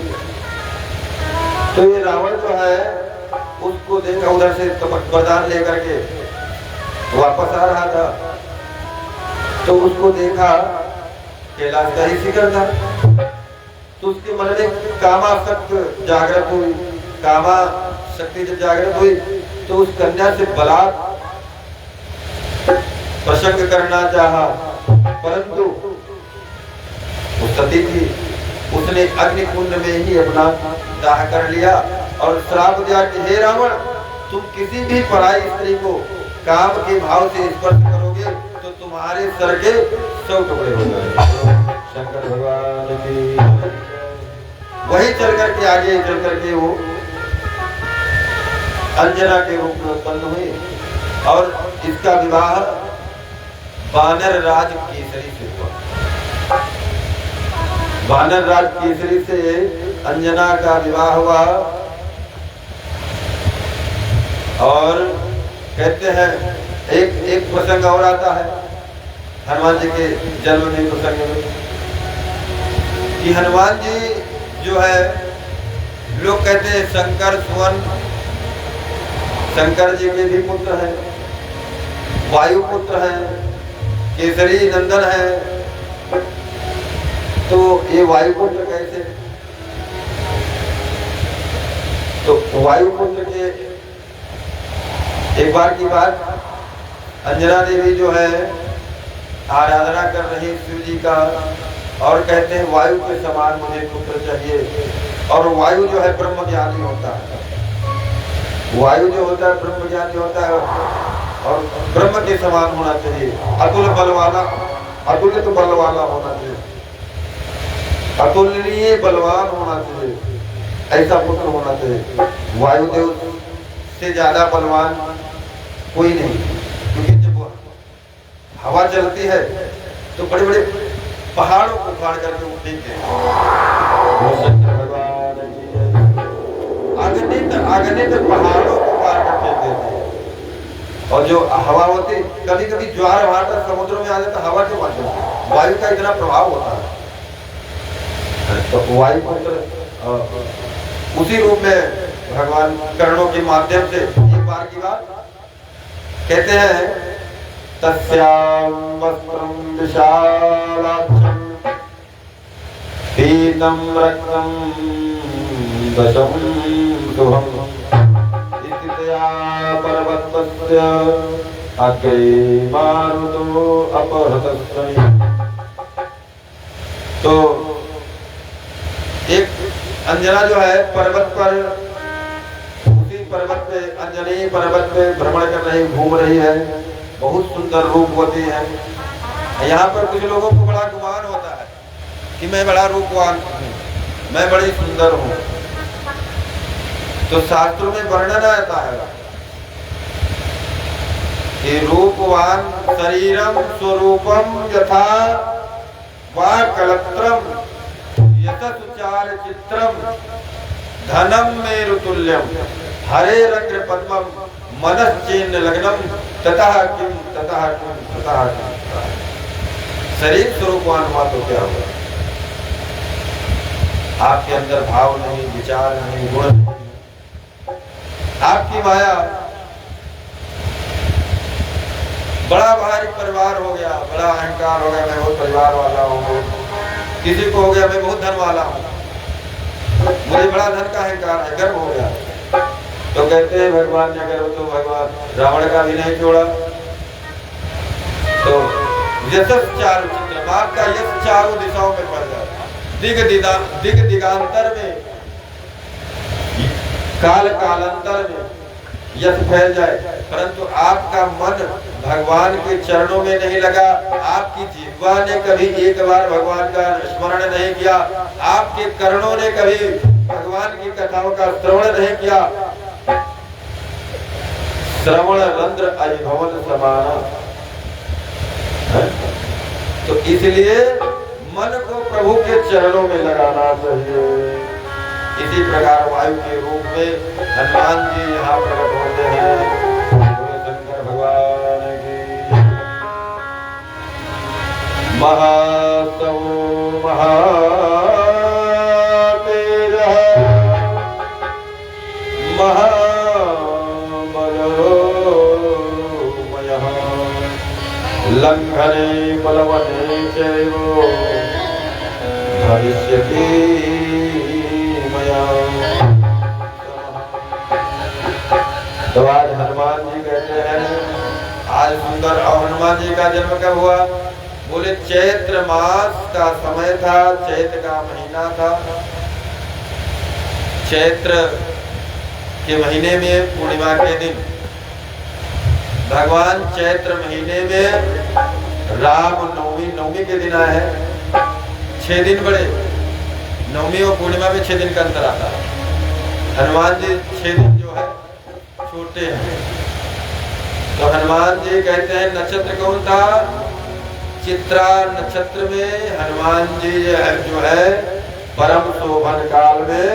तो ये रावण जो है उसको देखा, उधर से वरदान लेकर के वापस आ रहा था, तो उसको देखा कैलाश का ही शिखर था। तो उसके मन में कामाशक्ति जागृत हुई, कामा शक्ति जब जागृत हुई तो उस कन्या से बलात् प्रसंग करना चाहा, परंतु वो सती थी, उसने अग्निकुंड में ही अपना दाह कर लिया और श्राप दिया कि हे रावण, तुम किसी भी पराई स्त्री को काम के भाव से स्पर्श करोगे तो तुम्हारे सर के 100 टुकड़े हो जाएंगे। शंकर भगवान की वही चल करके आगे चल करके वो अंजना के रूप में उत्पन्न हुई और इसका विवाह वानर राज केसरी से हुआ। वानर राज केसरी से अंजना का विवाह हुआ और कहते हैं एक प्रसंग और आता है हनुमान जी के जन्म के प्रसंग में कि हनुमान जी जो है, लोग कहते हैं शंकर सुवन, शंकर जी के भी पुत्र हैं, वायु पुत्र हैं, केसरी नंदन है। तो ये वायुपुत्र कैसे? तो वायुपुत्र के एक बार की बात, अंजना देवी जो है आराधना कर रही शिव जी का और कहते हैं वायु के समान मुझे पुत्र चाहिए। और वायु जो है ब्रह्म ज्ञानी होता है, वायु जो होता है ब्रह्म ज्ञानी होता है और ब्रह्म के समान होना चाहिए, अतुल बल वाला, अतुलित बल वाला होना चाहिए, अतुलनीय बलवान होना चाहिए, ऐसा पुत्र होना चाहिए। वायुदेव से ज्यादा बलवान कोई नहीं, क्योंकि जब हवा चलती है तो बड़े बड़े पहाड़ों को फाड़ करके उठेंगे। आगने तक पहाड़ों को फाड़ करके देते। और जो हवा होती, कभी कभी ज्वार भाटा समुद्र में आ जाता हवा के माध्यम से, वायु का इतना प्रभाव होता है। तो वायु पुत्र उसी रूप में भगवान कर्णों के माध्यम से एक बार की बात कहते हैं, तस्यां वस्त्रं विशालाक्षं पीतं रक्तं दशं शुभं स्थितया पर्वतस्य अग्रे मारुतो अपहृतस्य। तो अंजना जो है पर्वत पर, उसी पर्वत पे, अंजनी पर्वत पे भ्रमण कर रही, घूम रही है, बहुत सुंदर रूपवती है। यहाँ पर कुछ लोगों को बड़ा गुमान होता है कि मैं बड़ा रूपवान हूँ, मैं बड़ी सुंदर हूँ। तो शास्त्रों में वर्णन आता है कि रूपवान शरीरम स्वरूपम यथा वा कलत्रम यतसुचार चित्रम धनम मेरुतुल्यम हरे रंग पद्मम मनश्चेन्न लग्नम ततः किम ततः किम ततः किम। शरीर स्वरूपवान हुआ तो क्या हुआ? आपके अंदर भाव नहीं, विचार नहीं, गुण नहीं, आपकी माया। बड़ा भारी परिवार हो गया, बड़ा अहंकार हो गया, मैं बहुत परिवार वाला हूँ। किसी को हो गया मैं बहुत धन वाला हूँ, मुझे बड़ा धन का अहंकार है, गर्व हो गया। तो कहते हैं भगवान ने गर्व तो भगवान रावण का भी नहीं छोड़ा। तो यशस चारु चित्र, आपका यश चारों दिशाओं में पड़ जाए, दिग दिगांतर में, काल कालांतर में यश फैल जाए, परंतु आपका मन भगवान के चरणों में नहीं लगा, आपकी जिह्वा ने कभी एक बार भगवान का स्मरण नहीं किया, आपके कर्णों ने कभी भगवान की कथाओं का श्रवण नहीं किया। श्रवण रंध्र अभिभवन समाना। तो इसलिए मन को प्रभु के चरणों में लगाना चाहिए। इसी प्रकार वायु के रूप में हनुमान जी यहाँ प्रकट होते हैं। शंकर भगवान की महासौ महातेज महाबलोमयः लंघने बलवने चैव भविष्यति। तो आज हनुमान जी कहते हैं, आज सुंदर। और हनुमान जी का जन्म कब हुआ? बोले चैत्र मास का समय था, चैत्र का महीना था। चैत्र के महीने में पूर्णिमा के दिन भगवान चैत्र महीने में राम नवमी के दिन आए हैं। 6 दिन बड़े, नवमी और पूर्णिमा में 6 दिन का अंतर आता है। हनुमान जी 6 दिन जो है छोटे हैं। तो हनुमान जी कहते हैं नक्षत्र कौन था? चित्रा नक्षत्र में हनुमान जी जो है परम शोभन काल में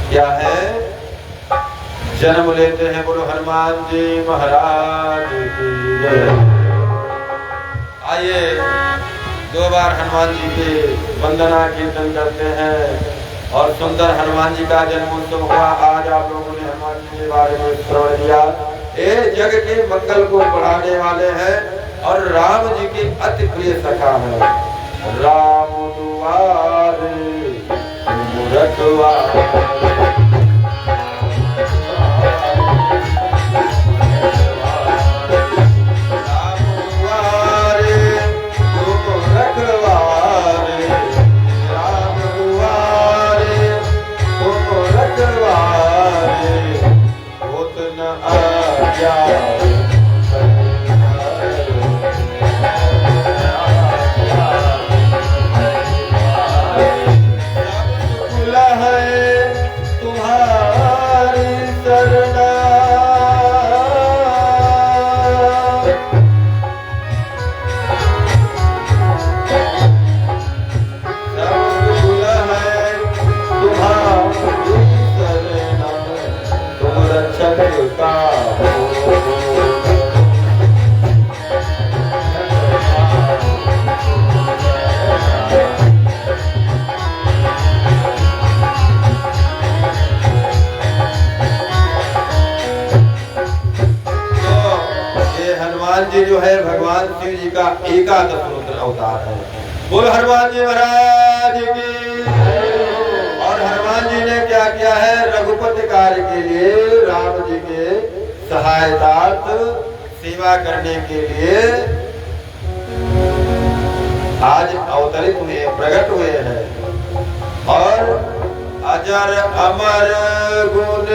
क्या है जन्म लेते हैं। बोलो हनुमान जी महाराज की जय। आइए 2 बार हनुमान जी के वंदना कीर्तन करते हैं। और सुंदर हनुमान जी का जन्मोत्सव हुआ। आज आप लोगों ने हनुमान जी के बारे में श्रवण किया। ये जग के मंगल को बढ़ाने वाले हैं और राम जी के अति प्रिय सखा है। राम दुआरे रखवारे जी जो है भगवान शिव जी का एकादश रुद्र अवतार है। बोलो हनुमान जी महाराज की। और हनुमान जी ने क्या किया है? रघुपति कार्य के लिए राम जी के सहायतार्थ सेवा करने के लिए आज अवतरित हुए, प्रकट हुए हैं। और अजर अमर गुण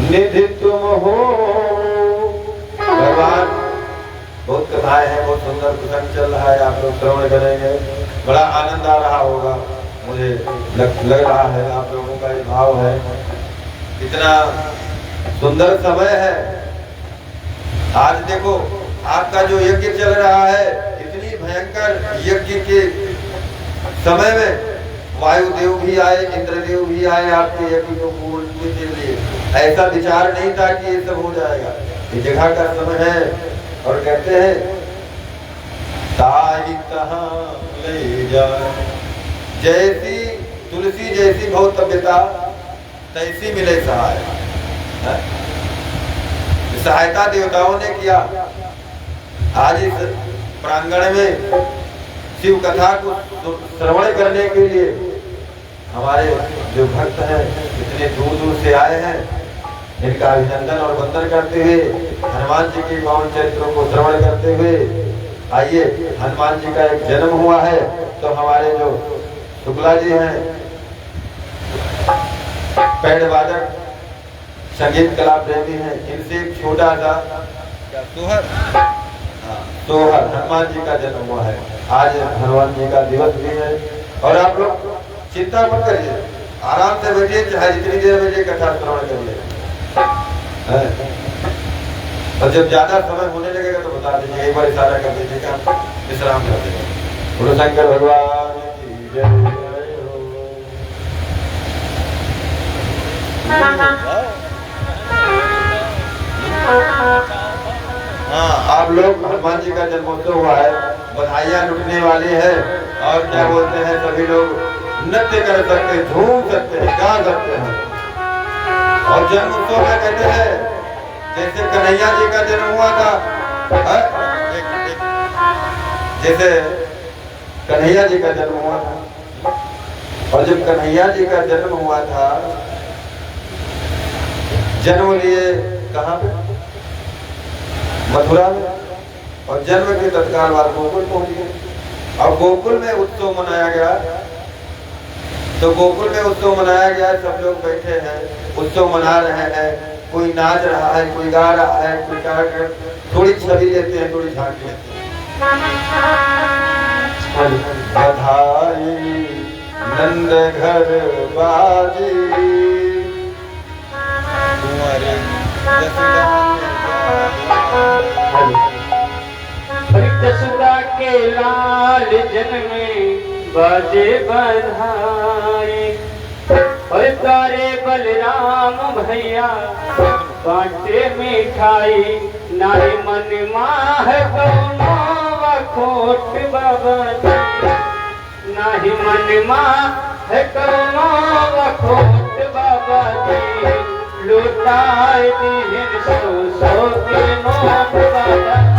निधि तुम हो। भगवान बहुत कथाएं हैं, बहुत सुंदर प्रसंग चल रहा है, आप लोग श्रवण करेंगे, बड़ा आनंद आ रहा होगा। मुझे लग रहा है आप लोगों का ये भाव है। इतना सुंदर समय है। आज देखो आपका जो यज्ञ चल रहा है, इतनी भयंकर यज्ञ के समय में वायुदेव भी आए, इंद्रदेव भी आए आपके यज्ञ को पूर्ण के लिए। ऐसा विचार नहीं था कि ये सब हो जाएगा। ये जगह का समय है और कहते हैं ताही तहाँ ले जा। जैसी तुलसी जैसी भौतव्यता तैसी मिले सहाय। सहायता देवताओं ने किया। आज इस प्रांगण में शिव कथा को श्रवण करने के लिए हमारे जो भक्त हैं इतने दूर दूर से आए हैं, इनका अभिनंदन और वंदन करते हुए हनुमान जी के पावन चरित्रों को श्रवण करते हुए आइए। हनुमान जी का एक जन्म हुआ है, तो हमारे जो शुक्ला जी हैं पैड वादक संगीत कला प्रेमी हैं, इनसे एक छोटा सा सोहर हनुमान जी का जन्म हुआ है। आज हनुमान जी का दिवस भी है। और आप लोग चिंता मत करिए, आराम से बैठिए, चाहे जितनी देर में ये कथा श्रवण करिए। और जब ज्यादा समय होने लगेगा तो बता दीजिए, एक बार इशारा कर दीजिएगा, विश्राम कर दीजिएगा। बोलो शंकर भगवान की जय हो। हाँ, आप लोग हनुमान जी का जन्मोत्सव हुआ है, बधाइयाँ लुटने वाली है। और क्या बोलते हैं, सभी लोग नृत्य कर सकते हैं, झूम सकते हैं, गा सकते हैं। और जन्मोत्सव में कहते हैं जैसे कन्हैया जी का जन्म हुआ था, जैसे कन्हैया जी का जन्म हुआ था। और जब कन्हैया जी का जन्म हुआ था, जन्म लिए कहाँ पे? मथुरा में। और जन्म के तत्काल बाद गोकुल पहुंच गए। और गोकुल में उत्सव मनाया गया। तो गोकुल में उत्सव मनाया गया, सब लोग बैठे हैं, उत्सव मना रहे हैं। कोई नाच रहा है, कोई गा रहा है, कोई क्या कर, थोड़ी छवि लेते हैं, थोड़ी झांकी लेते हैं। बधाई नंद घर बाजी तुम्हारे दशरथा के लाल जन्मे बाजे बधाई। और तारे बलराम भैया बांटे मिठाई। नारी मन माह कौनो खोट बाबा, नाही मन माह कौनो खोट बाबा। लुटाए दिन 100 के नोट बाबा।